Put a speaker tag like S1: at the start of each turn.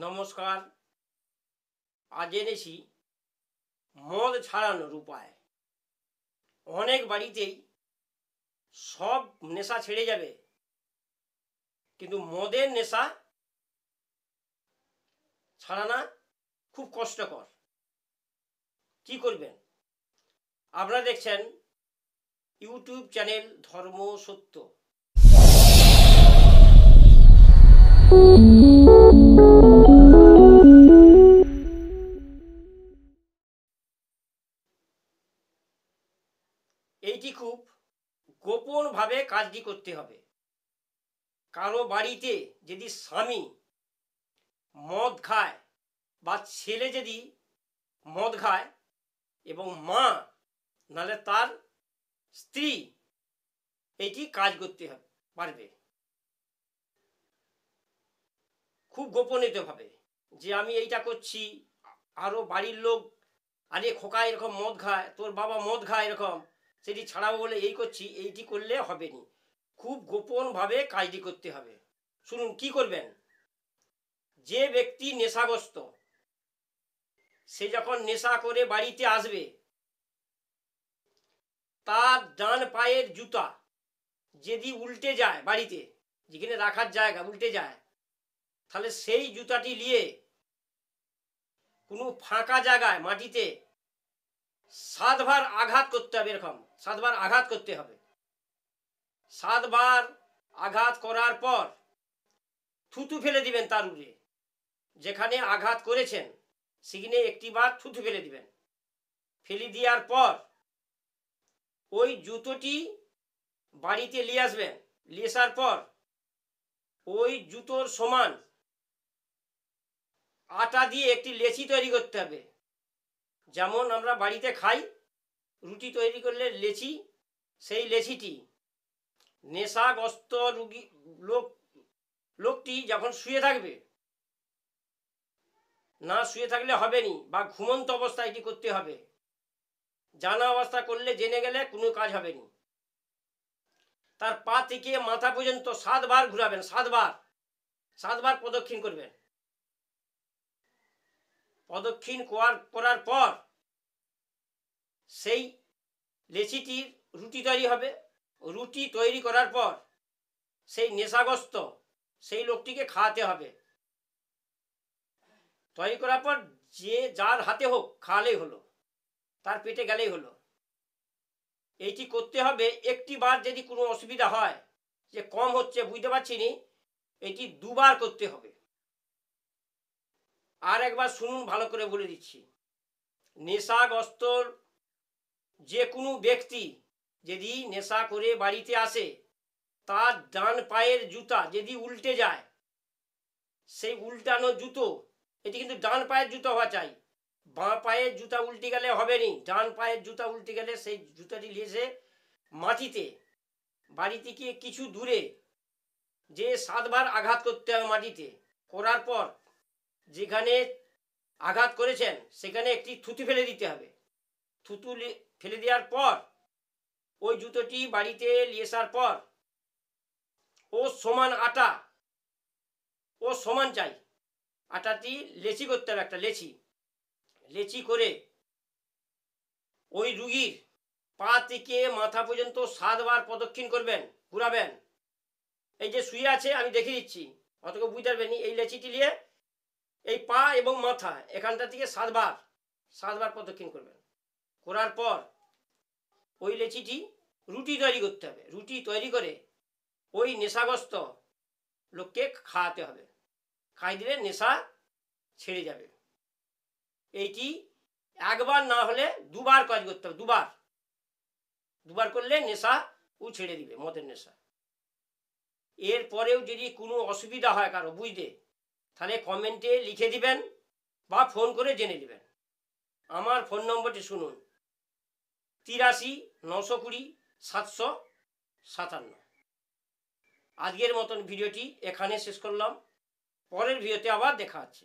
S1: নমস্কার। আজ এনেছি মদ ছাড়ানোর উপায়। অনেক বাড়িতেই সব নেশা ছেড়ে যাবে, কিন্তু মদের নেশা ছাড়ানো খুব কষ্টকর। কি করবেন? আপনারা দেখছেন ইউটিউব চ্যানেল ধর্ম সত্য। এইটি খুব গোপনভাবে কাজটি করতে হবে। কারো বাড়িতে যদি স্বামী মদ খায় বা ছেলে যদি মদ খায় এবং মা নাহলে তার স্ত্রী এইটি কাজ করতে পারবে খুব গোপনীয়ভাবে, যে আমি এইটা করছি। আরও বাড়ির লোক, আরে খোকা এরকম মদ খায়, তোর বাবা মদ খায় এরকম, সেটি ছাড়াবো বলে এই করছি, এইটি করলে হবে না। খুব গোপনভাবে কাজটি করতে হবে। শুনুন কি করবেন। যে ব্যক্তি নেশাগ্রস্ত, সে যখন নেশা করে বাড়িতে আসবে, তার ডান পায়ের জুতা যদি উল্টে যায়, বাড়িতে যেখানে রাখার জায়গা উল্টে যায়, তাহলে সেই জুতাটি নিয়ে কোনো ফাঁকা জায়গায় মাটিতে 7 বার আঘাত করতে হবে। এরকম 7 বার আঘাত করতে হবে। 7 বার আঘাত করার পর থুতু ফেলে দিবেন তার উপরে। যেখানে আঘাত করেছেন সেখানে একটি বার থুতু ফেলে দিবেন। ফেলে দেওয়ার পর ওই জুতোটি বাড়িতে নিয়ে আসবেন। নিয়ে আসার পর ওই জুতোর সমান আটা দিয়ে একটি লেচি তৈরি করতে হবে। যেমন আমরা বাড়িতে খাই, রুটি তৈরি করলে লেচি, সেই লেচিটি নেশাগ্রস্ত লোকটি যখন শুয়ে থাকবে, না শুয়ে থাকলে হবে নি, বা ঘুমন্ত অবস্থায় এটি করতে হবে। জানা অবস্থা করলে জেনে গেলে কোনো কাজ হবে নি। তার পা থেকে মাথা পর্যন্ত 7 বার ঘুরাবেন। 7 বার প্রদক্ষিণ করবেন। প্রদক্ষিণ করার পর সেই লেচিটির রুটি তৈরি হবে। রুটি তৈরি করার পর সেই নেশাগ্রস্ত সেই লোকটিকে খাওয়াতে হবে। তৈরি করার পর যে যার হাতে হোক খাওয়ালেই হলো, তার পেটে গেলেই হলো। এইটি করতে হবে। একটি বার যদি কোনো অসুবিধা হয়, যে কম হচ্ছে বুঝতে পারছি নি, এটি 2 বার করতে হবে। আর একবার শুনুন, ভালো করে বলে দিচ্ছি। নেশাগ্রস্ত যে কোনো ব্যক্তি যদি নেশা করে বাড়িতে আসে, তার ডান পায়ের জুতা যদি উল্টে যায়, সেই উল্টানো জুতো, এটি কিন্তু ডান পায়ের জুতো হওয়া চাই। বাঁ পায়ের জুতা উল্টে গেলে হবে নি। ডান পায়ের জুতা উল্টে গেলে সেই জুতাটি লিয়ে মাটিতে, বাড়ি থেকে কিছু দূরে যে 7 বার আঘাত করতে হবে মাটিতে। করার পর যেখানে আঘাত করেছেন সেখানে একটি থুতু ফেলে দিতে হবে। থুতু ফেলে দেওয়ার পর ওই জুতোটি বাড়িতে নিয়ে আসার পর ও সমান আটা, ও সমান চাই, আটাটি লেচি করতে হবে। একটা লেচি করে ওই রুগীর পা থেকে মাথা পর্যন্ত 7 বার প্রদক্ষিণ করবেন, ঘুরাবেন। এই যে শুয়ে আছে আমি দেখিয়ে দিচ্ছি, অতকে বুঝতে পারবেন। এই লেচিটি নিয়ে এই পা এবং মাথা এখানটা থেকে 7 বার প্রদক্ষিণ করবেন। করার পর ওই লেচিটি রুটি তৈরি করতে হবে। রুটি তৈরি করে ওই নেশাগ্রস্ত লোককে খাওয়াতে হবে। খাই দিলে নেশা ছেড়ে যাবে। এইটি একবার না হলে 2 বার কাজ করতে হবে। 2 বার করলে নেশা ও ছেড়ে দিবে, মদের নেশা। এরপরেও যদি কোনো অসুবিধা হয় কারো বুঝতে, তাহলে কমেন্টে লিখে দিবেন বা ফোন করে জেনে নেবেন। আমার ফোন নম্বরটি শুনুন, 83 920 757। আজকের মতন ভিডিওটি এখানে শেষ করলাম। পরের ভিডিওতে আবার দেখা হচ্ছে।